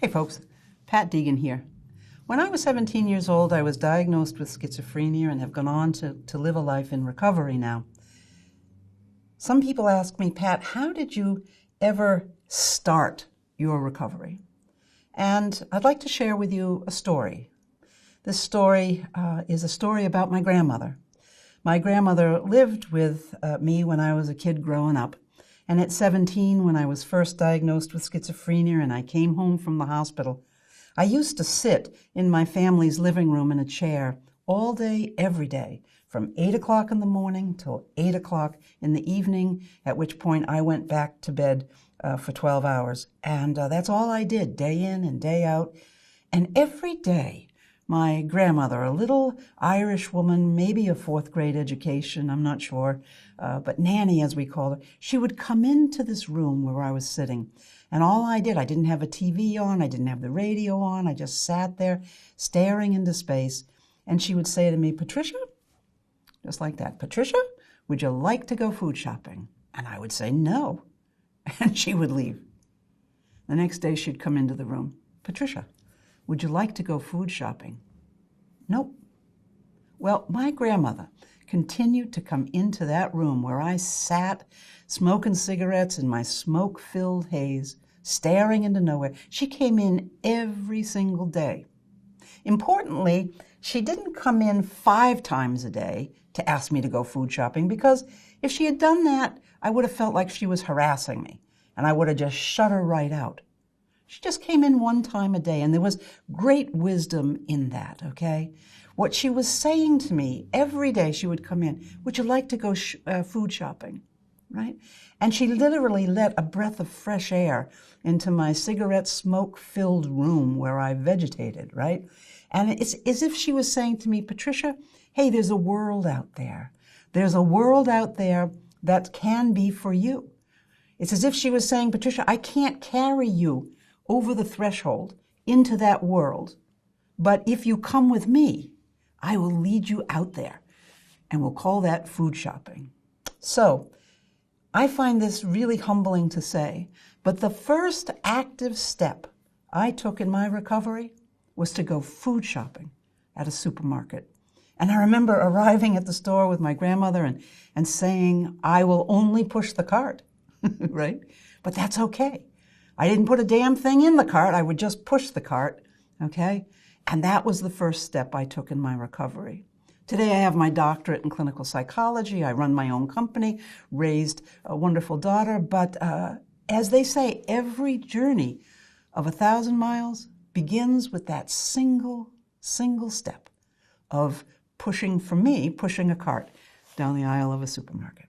Hey folks, Pat Deegan here. When I was 17 years old, I was diagnosed with schizophrenia and have gone on to live a life in recovery now. Some people ask me, Pat, how did you ever start your recovery? And I'd like to share with you a story. This story is a story about my grandmother. My grandmother lived with me when I was a kid growing up. And at 17, when I was first diagnosed with schizophrenia and I came home from the hospital, I used to sit in my family's living room in a chair all day, every day, from 8 o'clock in the morning till 8 o'clock in the evening, at which point I went back to bed for 12 hours. And that's all I did, day in and day out. And every day, my grandmother, a little Irish woman, maybe a fourth grade education, I'm not sure, but Nanny, as we called her, she would come into this room where I was sitting. And all I did, I didn't have a TV on, I didn't have the radio on, I just sat there staring into space. And she would say to me, Patricia, just like that, Patricia, would you like to go food shopping? And I would say no. And she would leave. The next day she'd come into the room, Patricia, would you like to go food shopping? Nope. Well, my grandmother continued to come into that room where I sat smoking cigarettes in my smoke-filled haze, staring into nowhere. She came in every single day. Importantly, she didn't come in 5 times a day to ask me to go food shopping, because if she had done that, I would have felt like she was harassing me, and I would have just shut her right out. She just came in 1 time a day, and there was great wisdom in that, okay? What she was saying to me every day she would come in, would you like to go food shopping, right? And she literally let a breath of fresh air into my cigarette smoke-filled room where I vegetated, right? And it's as if she was saying to me, Patricia, hey, there's a world out there. There's a world out there that can be for you. It's as if she was saying, Patricia, I can't carry you over the threshold into that world, but if you come with me, I will lead you out there, and we'll call that food shopping. So I find this really humbling to say, but the first active step I took in my recovery was to go food shopping at a supermarket. And I remember arriving at the store with my grandmother and saying, I will only push the cart, right? But that's okay. I didn't put a damn thing in the cart. I would just push the cart, okay? And that was the first step I took in my recovery. Today I have my doctorate in clinical psychology. I run my own company, raised a wonderful daughter. But as they say, every journey of 1,000 miles begins with that single step of pushing, for me, pushing a cart down the aisle of a supermarket.